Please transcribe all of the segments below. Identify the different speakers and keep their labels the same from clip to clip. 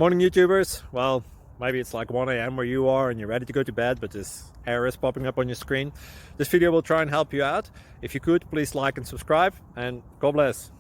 Speaker 1: Morning YouTubers. Well, maybe it's like 1 a.m. where you are and you're ready to go to bed, but this error is popping up on your screen. This video will try and help you out. If you could, please like and subscribe, and God bless.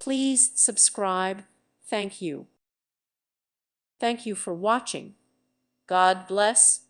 Speaker 2: Please subscribe. Thank you. Thank you for watching. God bless.